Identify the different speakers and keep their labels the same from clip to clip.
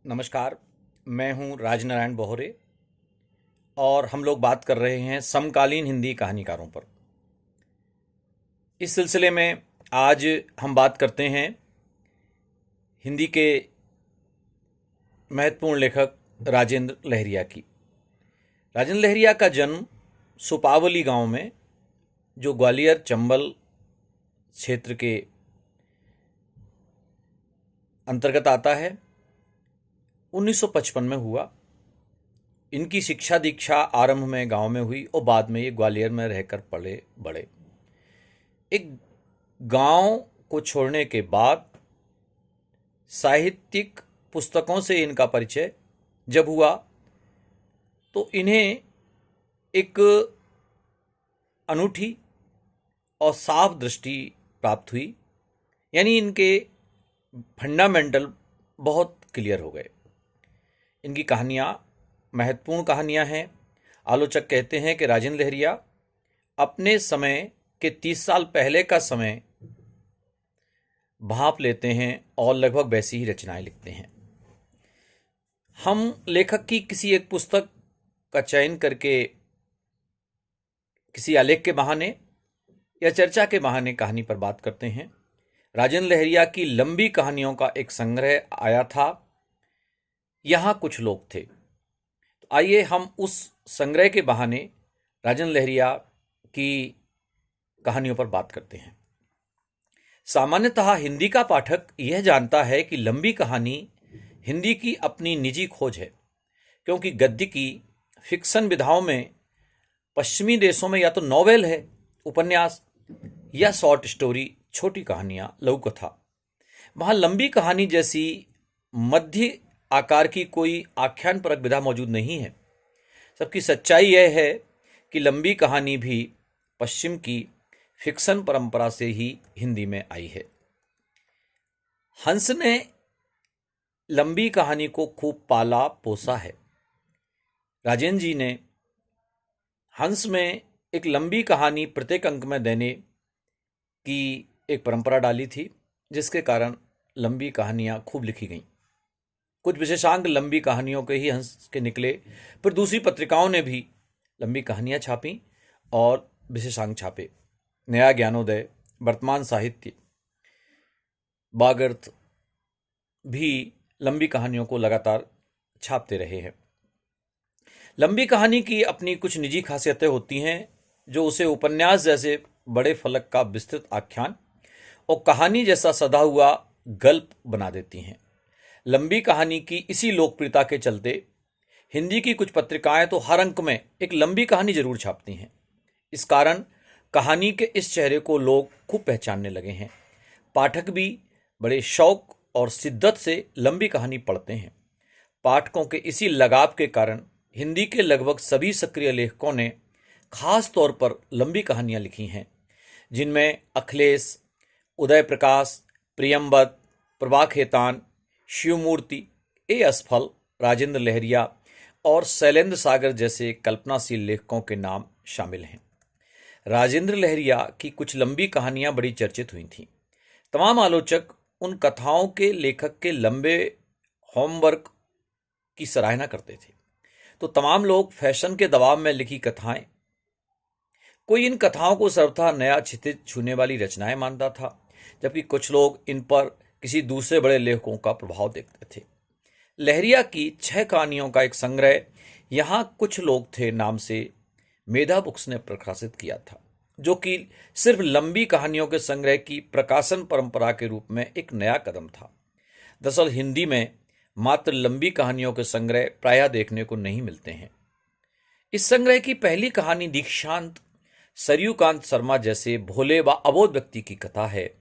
Speaker 1: नमस्कार। मैं हूं राजनारायण बोहरे और हम लोग बात कर रहे हैं समकालीन हिंदी कहानीकारों पर। इस सिलसिले में आज हम बात करते हैं हिंदी के महत्वपूर्ण लेखक राजेंद्र लहरिया की। राजेंद्र लहरिया का जन्म सुपावली गांव में, जो ग्वालियर चंबल क्षेत्र के अंतर्गत आता है, 1955 में हुआ। इनकी शिक्षा दीक्षा आरंभ में गांव में हुई और बाद में ये ग्वालियर में रहकर पले बड़े। एक गांव को छोड़ने के बाद साहित्यिक पुस्तकों से इनका परिचय जब हुआ तो इन्हें एक अनूठी और साफ दृष्टि प्राप्त हुई, यानी इनके फंडामेंटल बहुत क्लियर हो गए। इनकी कहानियाँ महत्वपूर्ण कहानियाँ हैं। आलोचक कहते हैं कि राजेंद्र लहरिया अपने समय के 30 साल पहले का समय भांप लेते हैं और लगभग वैसी ही रचनाएं लिखते हैं। हम लेखक की किसी एक पुस्तक का चयन करके किसी आलेख के बहाने या चर्चा के बहाने कहानी पर बात करते हैं। राजेंद्र लहरिया की लंबी कहानियों का एक संग्रह आया था, यहाँ कुछ लोग थे। तो आइए हम उस संग्रह के बहाने राजेंद्र लहरिया की कहानियों पर बात करते हैं। सामान्यतः हिंदी का पाठक यह जानता है कि लंबी कहानी हिंदी की अपनी निजी खोज है, क्योंकि गद्य की फिक्शन विधाओं में पश्चिमी देशों में या तो नॉवेल है, उपन्यास या शॉर्ट स्टोरी, छोटी कहानियां, लघु कथा। वहां लंबी कहानी जैसी मध्य आकार की कोई आख्यान परक विधा मौजूद नहीं है। सबकी सच्चाई यह है कि लंबी कहानी भी पश्चिम की फिक्शन परंपरा से ही हिंदी में आई है। हंस ने लंबी कहानी को खूब पाला पोसा है। राजेंद्र जी ने हंस में एक लंबी कहानी प्रत्येक अंक में देने की एक परंपरा डाली थी, जिसके कारण लंबी कहानियां खूब लिखी गईं। कुछ विशेषांक लंबी कहानियों के ही हंस के निकले, फिर दूसरी पत्रिकाओं ने भी लंबी कहानियां छापी और विशेषांक छापे। नया ज्ञानोदय, वर्तमान साहित्य, बागर्थ भी लंबी कहानियों को लगातार छापते रहे हैं। लंबी कहानी की अपनी कुछ निजी खासियतें होती हैं, जो उसे उपन्यास जैसे बड़े फलक का विस्तृत आख्यान और कहानी जैसा सधा हुआ गल्प बना देती हैं। लंबी कहानी की इसी लोकप्रियता के चलते हिंदी की कुछ पत्रिकाएं तो हर अंक में एक लंबी कहानी जरूर छापती हैं। इस कारण कहानी के इस चेहरे को लोग खूब पहचानने लगे हैं। पाठक भी बड़े शौक और शिद्दत से लंबी कहानी पढ़ते हैं। पाठकों के इसी लगाव के कारण हिंदी के लगभग सभी सक्रिय लेखकों ने खास तौर पर लंबी कहानियां लिखी हैं, जिनमें अखिलेश, उदय प्रकाश, प्रियंवद, प्रभा खेतान, शिवमूर्ति, ए असफल, राजेंद्र लहरिया और शैलेंद्र सागर जैसे कल्पनाशील लेखकों के नाम शामिल हैं। राजेंद्र लहरिया की कुछ लंबी कहानियां बड़ी चर्चित हुई थीं। तमाम आलोचक उन कथाओं के लेखक के लंबे होमवर्क की सराहना करते थे। तो तमाम लोग फैशन के दबाव में लिखी कथाएं, कोई इन कथाओं को सर्वथा नया क्षितिज छूने वाली रचनाएं मानता था, जबकि कुछ लोग इन पर किसी दूसरे बड़े लेखकों का प्रभाव देखते थे। लहरिया की 6 कहानियों का एक संग्रह यहाँ कुछ लोग थे नाम से मेधा बुक्स ने प्रकाशित किया था, जो कि सिर्फ लंबी कहानियों के संग्रह की प्रकाशन परंपरा के रूप में एक नया कदम था। दरअसल हिंदी में मात्र लंबी कहानियों के संग्रह प्रायः देखने को नहीं मिलते हैं। इस संग्रह की पहली कहानी दीक्षांत सरयूकांत शर्मा जैसे भोले व अबोध व्यक्ति की कथा है,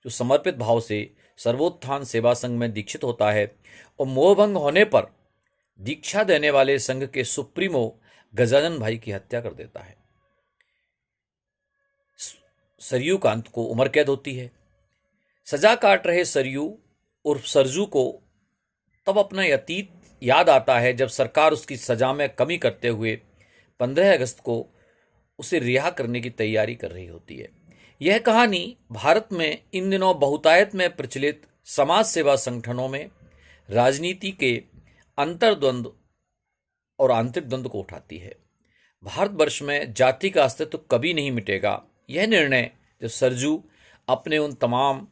Speaker 1: जो समर्पित भाव से सर्वोत्थान सेवा संघ में दीक्षित होता है और मोहभंग होने पर दीक्षा देने वाले संघ के सुप्रीमो गजानन भाई की हत्या कर देता है। सरयूकांत को उम्र कैद होती है। सजा काट रहे सरयू उर्फ सरजू को तब अपना अतीत याद आता है, जब सरकार उसकी सजा में कमी करते हुए 15 अगस्त को उसे रिहा करने की तैयारी कर रही होती है। यह कहानी भारत में इन दिनों बहुतायत में प्रचलित समाज सेवा संगठनों में राजनीति के अंतर्द्वंद और आंतरिक द्वंद्व को उठाती है। भारतवर्ष में जाति का अस्तित्व कभी नहीं मिटेगा, यह निर्णय जब सरजू अपने उन तमाम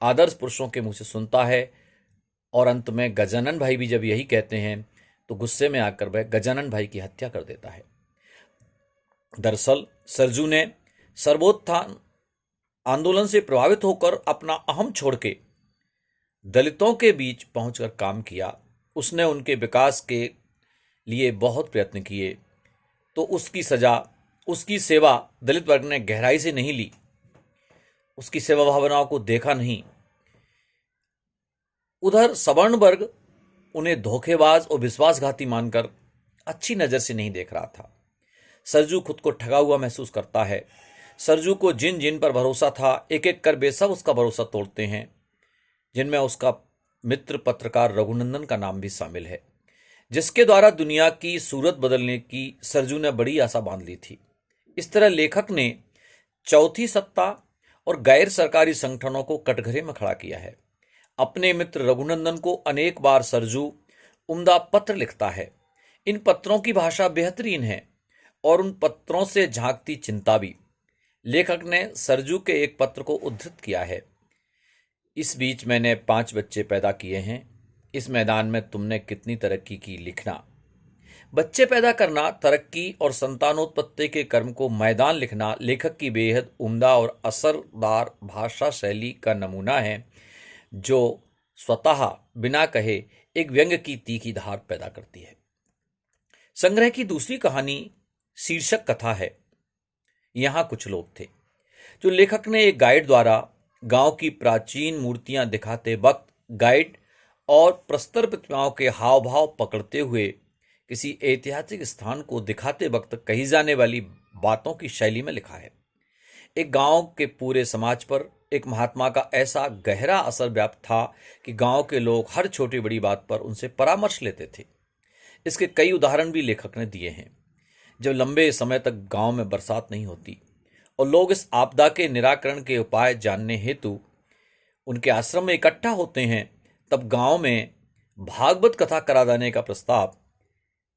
Speaker 1: आदर्श पुरुषों के मुंह से सुनता है और अंत में गजानन भाई भी जब यही कहते हैं तो गुस्से में आकर वह गजानन भाई की हत्या कर देता है। दरअसल सरजू ने सर्वोत्थान आंदोलन से प्रभावित होकर अपना अहम छोड़ के दलितों के बीच पहुंचकर काम किया। उसने उनके विकास के लिए बहुत प्रयत्न किए, तो उसकी सजा, उसकी सेवा दलित वर्ग ने गहराई से नहीं ली, उसकी सेवा भावनाओं को देखा नहीं। उधर सवर्ण वर्ग उन्हें धोखेबाज और विश्वासघाती मानकर अच्छी नजर से नहीं देख रहा था। सरजू खुद को ठगा हुआ महसूस करता है। सरजू को जिन जिन पर भरोसा था, एक एक कर वे सब उसका भरोसा तोड़ते हैं, जिनमें उसका मित्र पत्रकार रघुनंदन का नाम भी शामिल है, जिसके द्वारा दुनिया की सूरत बदलने की सरजू ने बड़ी आशा बांध ली थी। इस तरह लेखक ने चौथी सत्ता और गैर सरकारी संगठनों को कटघरे में खड़ा किया है। अपने मित्र रघुनंदन को अनेक बार सरजू उम्दा पत्र लिखता है। इन पत्रों की भाषा बेहतरीन है और उन पत्रों से झांकती चिंता भी। लेखक ने सरजू के एक पत्र को उद्धृत किया है। इस बीच मैंने 5 बच्चे पैदा किए हैं, इस मैदान में तुमने कितनी तरक्की की, लिखना। बच्चे पैदा करना, तरक्की और संतानोत्पत्ति के कर्म को मैदान लिखना लेखक की बेहद उम्दा और असरदार भाषा शैली का नमूना है, जो स्वतः बिना कहे एक व्यंग्य की तीखी धार पैदा करती है। संग्रह की दूसरी कहानी शीर्षक कथा है। यहां कुछ लोग थे, जो लेखक ने एक गाइड द्वारा गांव की प्राचीन मूर्तियां दिखाते वक्त गाइड और प्रस्तर प्रतिमाओं के हाव भाव पकड़ते हुए किसी ऐतिहासिक स्थान को दिखाते वक्त कही जाने वाली बातों की शैली में लिखा है। एक गांव के पूरे समाज पर एक महात्मा का ऐसा गहरा असर व्याप्त था कि गांव के लोग हर छोटी बड़ी बात पर उनसे परामर्श लेते थे। इसके कई उदाहरण भी लेखक ने दिए हैं। जब लंबे समय तक गांव में बरसात नहीं होती और लोग इस आपदा के निराकरण के उपाय जानने हेतु उनके आश्रम में इकट्ठा होते हैं, तब गांव में भागवत कथा करा देने का प्रस्ताव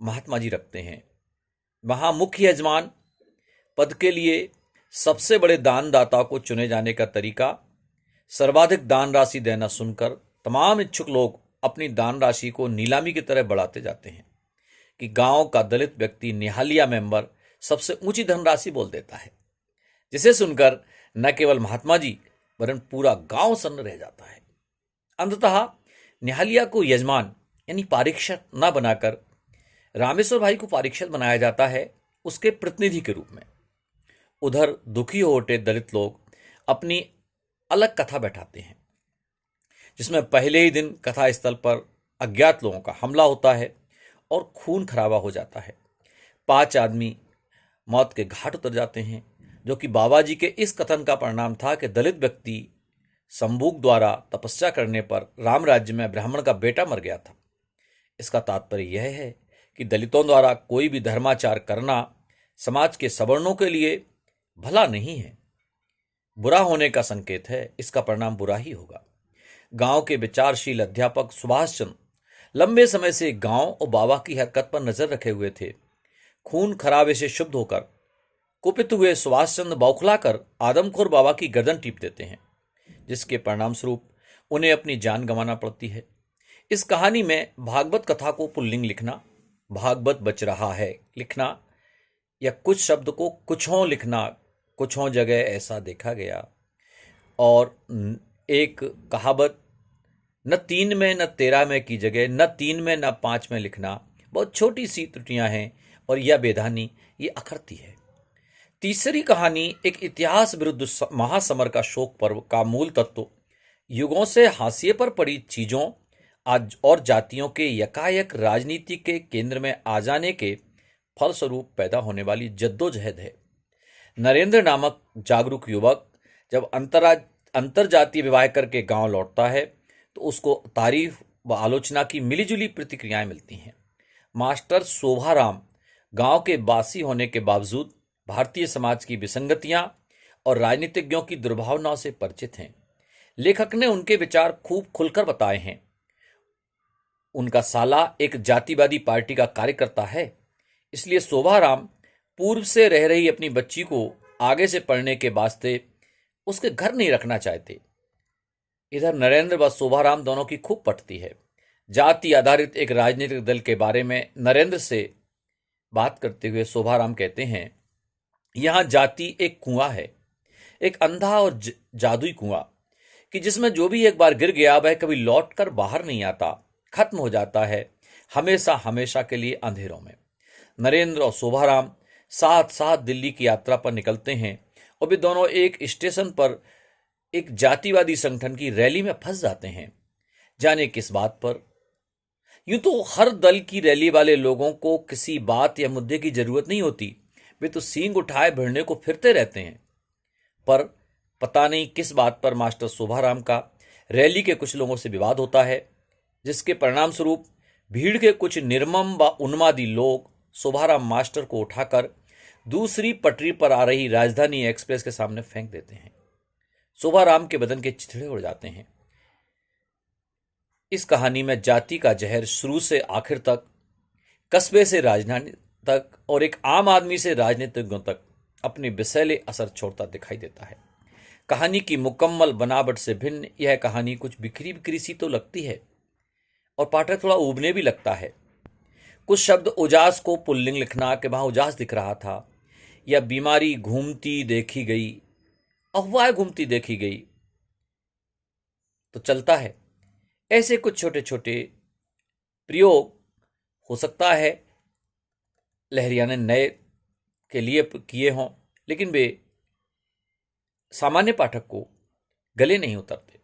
Speaker 1: महात्मा जी रखते हैं। वहां मुख्य यजमान पद के लिए सबसे बड़े दानदाता को चुने जाने का तरीका सर्वाधिक दान राशि देना सुनकर तमाम इच्छुक लोग अपनी दान राशि को नीलामी की तरह बढ़ाते जाते हैं कि गांव का दलित व्यक्ति निहालिया मेंबर सबसे ऊंची धनराशि बोल देता है, जिसे सुनकर न केवल महात्मा जी वरन पूरा गांव सन्न रह जाता है। अंततः निहालिया को यजमान यानी पारीक्षक न बनाकर रामेश्वर भाई को पारीक्षक बनाया जाता है, उसके प्रतिनिधि के रूप में। उधर दुखी हो उठे दलित लोग अपनी अलग कथा बैठाते हैं, जिसमें पहले ही दिन कथा स्थल पर अज्ञात लोगों का हमला होता है और खून खराबा हो जाता है। 5 आदमी मौत के घाट उतर जाते हैं, जो कि बाबा जी के इस कथन का परिणाम था कि दलित व्यक्ति संभूक द्वारा तपस्या करने पर राम राज्य में ब्राह्मण का बेटा मर गया था। इसका तात्पर्य यह है कि दलितों द्वारा कोई भी धर्माचार करना समाज के सवर्णों के लिए भला नहीं है, बुरा होने का संकेत है। इसका परिणाम बुरा ही होगा। गांव के विचारशील अध्यापक सुभाष चंद्र लंबे समय से गांव और बाबा की हरकत पर नजर रखे हुए थे। खून खराबे से शुद्ध होकर कुपित हुए सुभाष चंद्र बौखलाकर आदमखोर बाबा की गर्दन टीप देते हैं, जिसके परिणाम स्वरूप उन्हें अपनी जान गंवाना पड़ती है। इस कहानी में भागवत कथा को पुल्लिंग लिखना, भागवत बच रहा है लिखना, या कुछ शब्द को कुछों लिखना, कुछों जगह ऐसा देखा गया, और एक कहावत न 3 में न 13 में की जगह न 3 में न 5 में लिखना, बहुत छोटी सी त्रुटियां हैं और यह बेधानी ये अखरती है। तीसरी कहानी एक इतिहास विरुद्ध महासमर का शोक पर्व का मूल तत्व युगों से हाशिए पर पड़ी चीजों आज और जातियों के यकायक राजनीति के केंद्र में आ जाने के फलस्वरूप पैदा होने वाली जद्दोजहद है। नरेंद्र नामक जागरूक युवक जब अंतरजातीय विवाह करके गांव लौटता है तो उसको तारीफ व आलोचना की मिलीजुली प्रतिक्रियाएं मिलती हैं। मास्टर शोभाराम गांव के बासी होने के बावजूद भारतीय समाज की विसंगतियां और राजनीतिज्ञों की दुर्भावनाओं से परिचित हैं। लेखक ने उनके विचार खूब खुलकर बताए हैं। उनका साला एक जातिवादी पार्टी का कार्यकर्ता है, इसलिए शोभाराम पूर्व से रह रही अपनी बच्ची को आगे से पढ़ने के वास्ते उसके घर नहीं रखना चाहते। इधर नरेंद्र व शोभाराम दोनों की खूब पटती है। जाति आधारित एक राजनीतिक दल के बारे में नरेंद्र से बात करते हुए शोभाराम कहते हैं, यहां जाति एक कुआं है, एक अंधा और जादुई कुआं, कि जिसमें जो भी एक बार गिर गया वह कभी लौट कर बाहर नहीं आता, खत्म हो जाता है हमेशा हमेशा के लिए अंधेरों में। नरेंद्र और शोभाराम साथ साथ दिल्ली की यात्रा पर निकलते हैं और वे दोनों एक स्टेशन पर एक जातिवादी संगठन की रैली में फंस जाते हैं। जाने किस बात पर। यूं तो हर दल की रैली वाले लोगों को किसी बात या मुद्दे की जरूरत नहीं होती, वे तो सींग उठाए भिड़ने को फिरते रहते हैं। पर पता नहीं किस बात पर मास्टर शोभाराम का रैली के कुछ लोगों से विवाद होता है, जिसके परिणाम स्वरूप भीड़ के कुछ निर्मम व उन्मादी लोग शोभाराम मास्टर को उठाकर दूसरी पटरी पर आ रही राजधानी एक्सप्रेस के सामने फेंक देते हैं। शोभाराम के बदन के चिथड़े उड़ जाते हैं। इस कहानी में जाति का जहर शुरू से आखिर तक, कस्बे से राजधानी तक और एक आम आदमी से राजनीतिज्ञों तक अपने विषैले असर छोड़ता दिखाई देता है। कहानी की मुकम्मल बनावट से भिन्न यह कहानी कुछ बिखरी बिखरी सी तो लगती है और पाठक थोड़ा ऊबने भी लगता है। कुछ शब्द उजास को पुल्लिंग लिखना कि वहां उजास दिख रहा था, या बीमारी घूमती देखी गई, अफवाह घूमती देखी गई, तो चलता है। ऐसे कुछ छोटे छोटे प्रयोग हो सकता है लहरिया ने नए के लिए किए हों, लेकिन वे सामान्य पाठक को गले नहीं उतरते।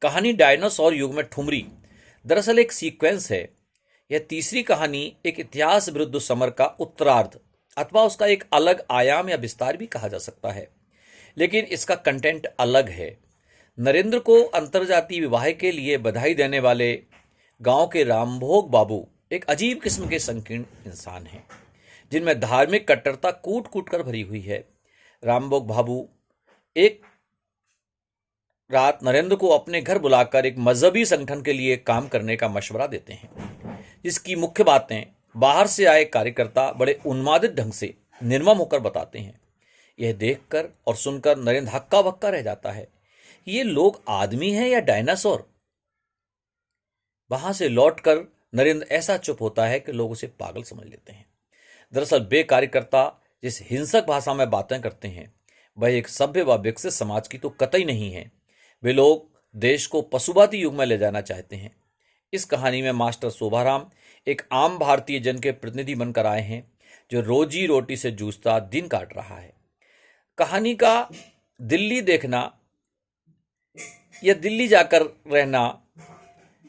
Speaker 1: कहानी डायनासोर युग में ठुमरी दरअसल एक सीक्वेंस है। यह तीसरी कहानी एक इतिहास विरुद्ध समर का उत्तरार्ध अथवा उसका एक अलग आयाम या विस्तार भी कहा जा सकता है, लेकिन इसका कंटेंट अलग है। नरेंद्र को अंतरजातीय विवाह के लिए बधाई देने वाले गांव के रामभोग बाबू एक अजीब किस्म के संकीर्ण इंसान हैं, जिनमें धार्मिक कट्टरता कूट कूट कर भरी हुई है। रामभोग बाबू एक रात नरेंद्र को अपने घर बुलाकर एक मजहबी संगठन के लिए काम करने का मशवरा देते हैं, जिसकी मुख्य बातें बाहर से आए कार्यकर्ता बड़े उन्मादित ढंग से निर्मम होकर बताते हैं। यह देखकर और सुनकर नरेंद्र हक्का बक्का रह जाता है। ये लोग आदमी हैं या डायनासोर? वहां से लौटकर नरेंद्र ऐसा चुप होता है कि लोग उसे पागल समझ लेते हैं। दरअसल वे कार्यकर्ता जिस हिंसक भाषा में बातें करते हैं वह एक सभ्य व विकसित समाज की तो कतई नहीं है। वे लोग देश को पशुवादी युग में ले जाना चाहते हैं। इस कहानी में मास्टर शोभाराम एक आम भारतीय जन के प्रतिनिधि बनकर आए हैं, जो रोजी रोटी से जूझता दिन काट रहा है। कहानी का दिल्ली देखना या दिल्ली जाकर रहना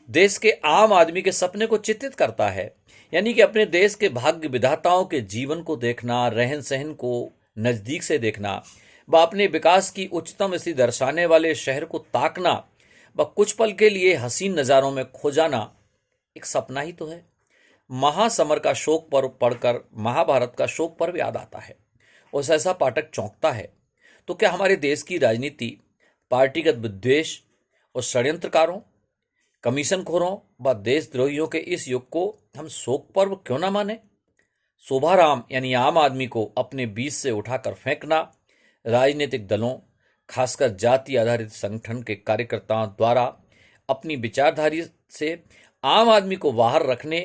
Speaker 1: देश के आम आदमी के सपने को चित्रित करता है, यानी कि अपने देश के भाग्य विधाताओं के जीवन को देखना, रहन सहन को नजदीक से देखना, व अपने विकास की उच्चतम स्थिति दर्शाने वाले शहर को ताकना व कुछ पल के लिए हसीन नज़ारों में खो जाना एक सपना ही तो है। महासमर का शोक पर्व पढ़कर महाभारत का शोक पर्व याद आता है और सहसा पाठक चौंकता है। तो क्या हमारे देश की राजनीति पार्टीगत विद्वेष और षड्यंत्रकारों, कमीशनखोरों व देशद्रोहियों के इस युग को हम शोक पर्व क्यों ना माने? शोभाराम यानी आम आदमी को अपने बीच से उठाकर फेंकना राजनीतिक दलों, खासकर जाति आधारित संगठन के कार्यकर्ताओं द्वारा अपनी विचारधारा से आम आदमी को बाहर रखने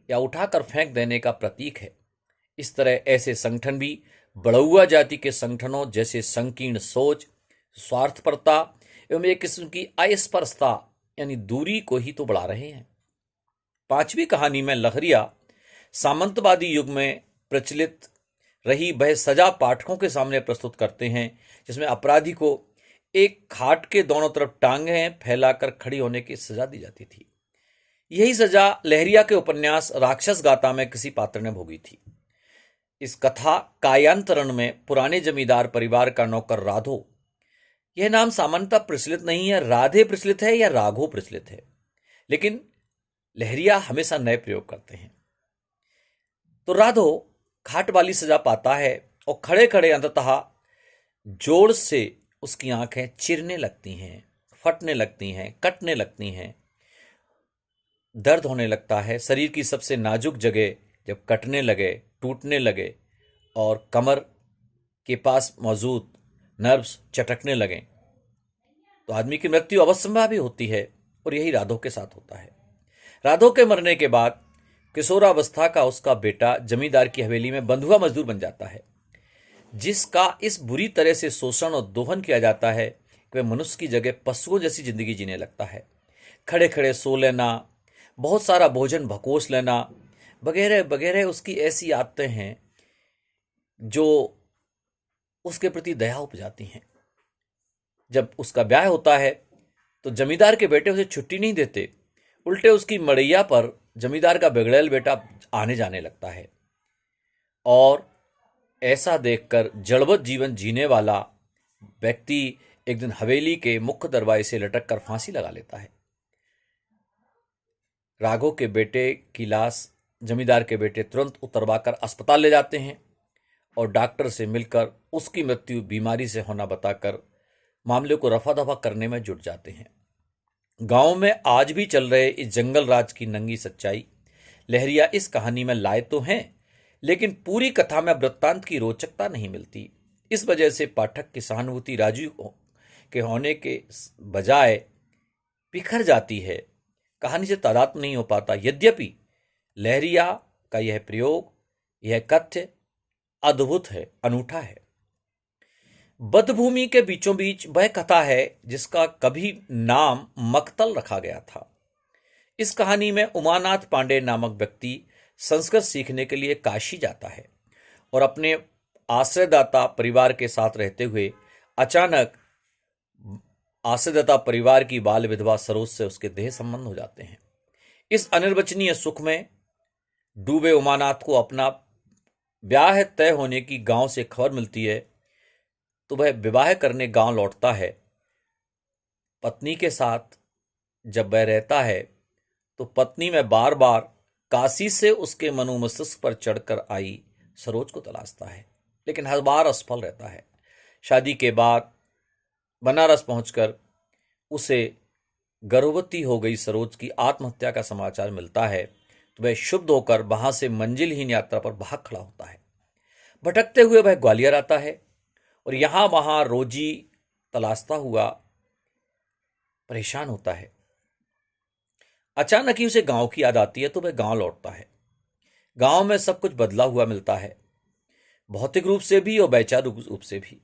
Speaker 1: या उठाकर फेंक देने का प्रतीक है। इस तरह ऐसे संगठन भी बड़ौआ जाति के संगठनों जैसे संकीर्ण सोच, स्वार्थपरता एवं एक किस्म की अस्पृश्यता यानी दूरी को ही तो बढ़ा रहे हैं। पांचवी कहानी में लहरिया सामंतवादी युग में प्रचलित रही वह सजा पाठकों के सामने प्रस्तुत करते हैं, जिसमें अपराधी को एक खाट के दोनों तरफ टांगें फैलाकर खड़ी होने की सजा दी जाती थी। यही सजा लहरिया के उपन्यास राक्षस गाथा में किसी पात्र ने भोगी थी। इस कथा कायांतरण में पुराने जमींदार परिवार का नौकर राधो, यह नाम सामान्यतः प्रचलित नहीं है, राधे प्रचलित है या राघो प्रचलित है, लेकिन लहरिया हमेशा नए प्रयोग करते हैं। तो राधो खाट वाली सजा पाता है और खड़े खड़े अंततः जोर से उसकी आंखें चिरने लगती हैं, फटने लगती हैं, कटने लगती हैं। दर्द होने लगता है, शरीर की सबसे नाजुक जगह जब कटने लगे, टूटने लगे और कमर के पास मौजूद नर्व्स चटकने लगें, तो आदमी की मृत्यु अवश्यंभावी होती है। और यही राधो के साथ होता है। राधो के मरने के बाद किशोरावस्था का उसका बेटा जमींदार की हवेली में बंधुआ मजदूर बन जाता है, जिसका इस बुरी तरह से शोषण और दोहन किया जाता है कि वह मनुष्य की जगह पशुओं जैसी जिंदगी जीने लगता है। खड़े खड़े सो लेना, बहुत सारा भोजन भकोस लेना वगैरह वगैरह उसकी ऐसी आदतें हैं जो उसके प्रति दया उपजाती हैं। जब उसका ब्याह होता है तो जमींदार के बेटे उसे छुट्टी नहीं देते, उल्टे उसकी मड़ैया पर जमींदार का बिगड़ैल बेटा आने जाने लगता है। और ऐसा देखकर जड़वत जीवन जीने वाला व्यक्ति एक दिन हवेली के मुख्य दरवाजे से लटक कर फांसी लगा लेता है। राघव के बेटे की लाश जमींदार के बेटे तुरंत उतरवाकर अस्पताल ले जाते हैं और डॉक्टर से मिलकर उसकी मृत्यु बीमारी से होना बताकर मामले को रफा दफा करने में जुट जाते हैं। गांव में आज भी चल रहे इस जंगल राज की नंगी सच्चाई लहरिया इस कहानी में लाए तो हैं, लेकिन पूरी कथा में वृत्तांत की रोचकता नहीं मिलती। इस वजह से पाठक की सहानुभूति राजू के होने के बजाय बिखर जाती है, कहानी से तादात्म्य नहीं हो पाता। यद्यपि लहरिया का यह प्रयोग, यह कथ्य अद्भुत है, अनूठा है। बद्धभूमि के बीचों बीच वह कथा है जिसका कभी नाम मक्तल रखा गया था। इस कहानी में उमानाथ पांडे नामक व्यक्ति संस्कृत सीखने के लिए काशी जाता है और अपने आश्रयदाता परिवार के साथ रहते हुए अचानक आश्रयदाता परिवार की बाल विधवा सरोज से उसके देह संबंध हो जाते हैं। इस अनिर्वचनीय सुख में डूबे उमानाथ को अपना ब्याह तय होने की गांव से खबर मिलती है, तो वह विवाह करने गांव लौटता है। पत्नी के साथ जब वह रहता है तो पत्नी में बार बार काशी से उसके मनोमस्तिष्क पर चढ़कर आई सरोज को तलाशता है, लेकिन हर बार असफल रहता है। शादी के बाद बनारस पहुंचकर उसे गर्भवती हो गई सरोज की आत्महत्या का समाचार मिलता है, तो वह शुद्ध होकर वहां से मंजिलहीन यात्रा पर भाग खड़ा होता है। भटकते हुए वह ग्वालियर आता है और यहां वहां रोजी तलाशता हुआ परेशान होता है। अचानक ही उसे गांव की याद आती है, तो वह गांव लौटता है। गांव में सब कुछ बदला हुआ मिलता है, भौतिक रूप से भी और वैचारिक रूप से भी।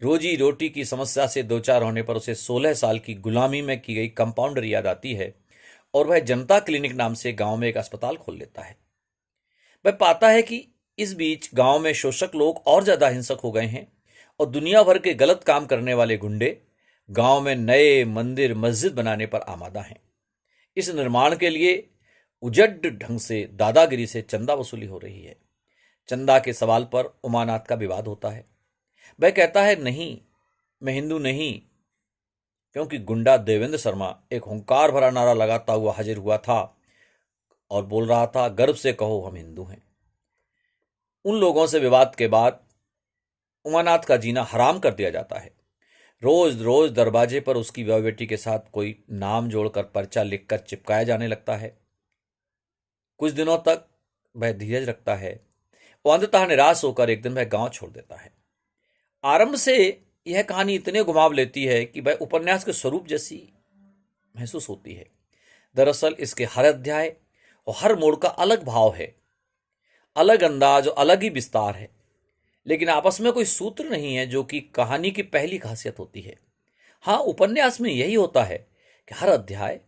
Speaker 1: रोजी रोटी की समस्या से दो चार होने पर उसे 16 साल की गुलामी में की गई कंपाउंडर याद आती है और वह जनता क्लिनिक नाम से गांव में एक अस्पताल खोल लेता है। वह पाता है कि इस बीच गांव में शोषक लोग और ज्यादा हिंसक हो गए हैं और दुनिया भर के गलत काम करने वाले गुंडे गांव में नए मंदिर मस्जिद बनाने पर आमादा हैं। इस निर्माण के लिए उजड़ ढंग से दादागिरी से चंदा वसूली हो रही है। चंदा के सवाल पर उमानाथ का विवाद होता है। वह कहता है, नहीं, मैं हिंदू नहीं, क्योंकि गुंडा देवेंद्र शर्मा एक हुंकार भरा नारा लगाता हुआ हाजिर हुआ था और बोल रहा था, गर्व से कहो हम हिंदू हैं। उन लोगों से विवाद के बाद उमानाथ का जीना हराम कर दिया जाता है। रोज रोज दरवाजे पर उसकी विवाह बेटी के साथ कोई नाम जोड़कर पर्चा लिखकर चिपकाया जाने लगता है। कुछ दिनों तक वह धीरज रखता है और अंततः निराश होकर एक दिन वह गांव छोड़ देता है। आरंभ से यह कहानी इतने घुमाव लेती है कि वह उपन्यास के स्वरूप जैसी महसूस होती है। दरअसल इसके हर अध्याय और हर मोड़ का अलग भाव है, अलग अंदाज और अलग ही विस्तार है, लेकिन आपस में कोई सूत्र नहीं है, जो कि कहानी की पहली खासियत होती है। हाँ, उपन्यास में यही होता है कि हर अध्याय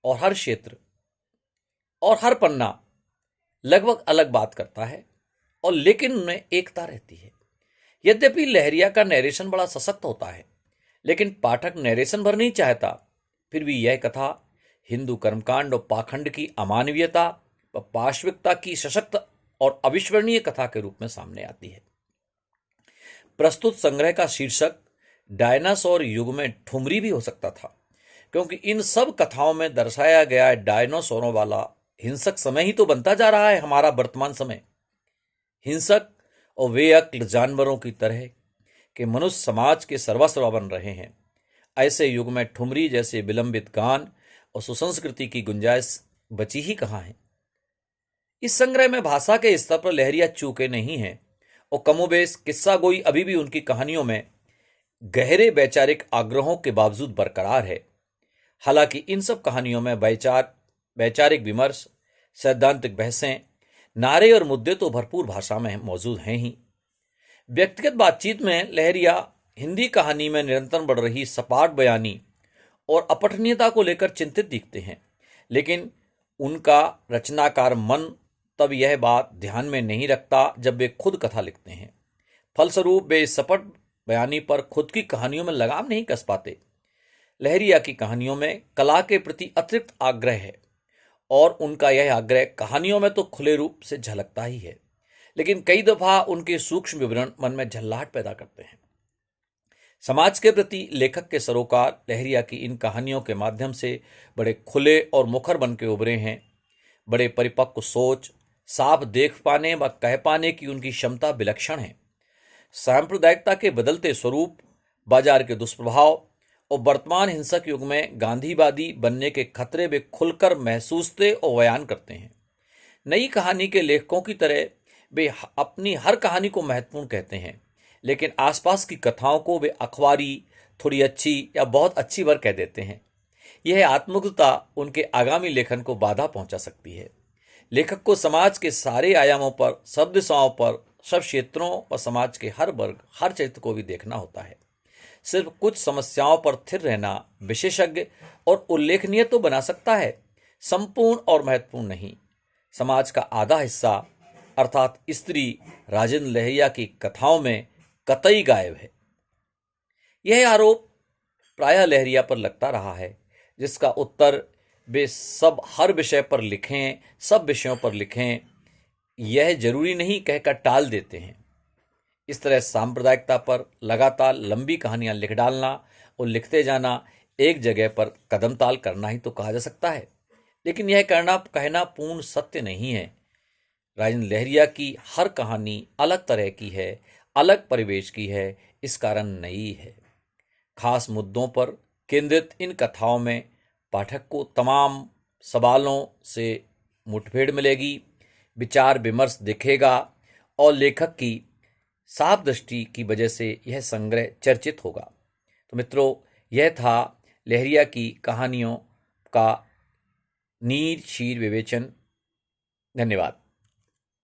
Speaker 1: और हर क्षेत्र और हर पन्ना लगभग अलग बात करता है, और लेकिन उनमें एकता रहती है। यद्यपि लहरिया का नरेशन बड़ा सशक्त होता है, लेकिन पाठक नरेशन भर नहीं चाहता, फिर भी यह कथा हिंदू कर्मकांड और पाखंड की अमानवीयता व पाशविकता की सशक्त और अविस्मरणीय कथा के रूप में सामने आती है। प्रस्तुत संग्रह का शीर्षक डायनासोर युग में ठुमरी भी हो सकता था, क्योंकि इन सब कथाओं में दर्शाया गया डायनासोरों वाला हिंसक समय ही तो बनता जा रहा है हमारा वर्तमान समय। हिंसक और बेअक्ल जानवरों की तरह के मनुष्य समाज के सर्वस्व बन रहे हैं। ऐसे युग में ठुमरी जैसे विलंबित गान और सुसंस्कृति की गुंजाइश बची ही कहाँ है। इस संग्रह में भाषा के स्तर पर लहरिया चूके नहीं हैं और कमोबेश किस्सा गोई अभी भी उनकी कहानियों में गहरे वैचारिक आग्रहों के बावजूद बरकरार है। हालांकि इन सब कहानियों में वैचारिक विमर्श, सैद्धांतिक बहसें, नारे और मुद्दे तो भरपूर भाषा में मौजूद हैं ही। व्यक्तिगत बातचीत में लहरिया हिंदी कहानी में निरंतर बढ़ रही सपाट बयानी और अपठनीयता को लेकर चिंतित दिखते हैं, लेकिन उनका रचनाकार मन तब यह बात ध्यान में नहीं रखता जब वे खुद कथा लिखते हैं। फलस्वरूप वे इस सपाट बयानी पर खुद की कहानियों में लगाम नहीं कस पाते। लहरिया की कहानियों में कला के प्रति अतिरिक्त आग्रह है और उनका यह आग्रह कहानियों में तो खुले रूप से झलकता ही है, लेकिन कई दफा उनके सूक्ष्म विवरण मन में झल्लाहट पैदा करते हैं। समाज के प्रति लेखक के सरोकार लहरिया की इन कहानियों के माध्यम से बड़े खुले और मुखर बन के उभरे हैं। बड़े परिपक्व सोच, साफ देख पाने व कह पाने की उनकी क्षमता विलक्षण है। सांप्रदायिकता के बदलते स्वरूप, बाजार के दुष्प्रभाव और वर्तमान हिंसक युग में गांधीवादी बनने के खतरे वे खुलकर महसूसते और बयान करते हैं। नई कहानी के लेखकों की तरह वे अपनी हर कहानी को महत्वपूर्ण कहते हैं, लेकिन आसपास की कथाओं को वे अखबारी, थोड़ी अच्छी या बहुत अच्छी भर कह देते हैं। यह आत्मगुता उनके आगामी लेखन को बाधा पहुंचा सकती है। लेखक को समाज के सारे आयामों पर, सब दिशाओं पर, सब क्षेत्रों और समाज के हर वर्ग, हर चरित्र को भी देखना होता है। सिर्फ कुछ समस्याओं पर स्थिर रहना विशेषज्ञ और उल्लेखनीय तो बना सकता है, संपूर्ण और महत्वपूर्ण नहीं। समाज का आधा हिस्सा अर्थात स्त्री राजेंद्र लहरिया की कथाओं में कतई गायब है। यह आरोप प्रायः लहरिया पर लगता रहा है, जिसका उत्तर वे हर विषय पर लिखें, सब विषयों पर लिखें, यह जरूरी नहीं कहकर टाल देते हैं। इस तरह सांप्रदायिकता पर लगातार लंबी कहानियां लिख डालना और लिखते जाना एक जगह पर कदम ताल करना ही तो कहा जा सकता है, लेकिन यह कहना पूर्ण सत्य नहीं है। राजेंद्र लहरिया की हर कहानी अलग तरह की है, अलग परिवेश की है, इस कारण नई है। खास मुद्दों पर केंद्रित इन कथाओं में पाठक को तमाम सवालों से मुठभेड़ मिलेगी, विचार विमर्श दिखेगा और लेखक की साफ दृष्टि की वजह से यह संग्रह चर्चित होगा। तो मित्रों, यह था लहरिया की कहानियों का नीर शीर विवेचन। धन्यवाद।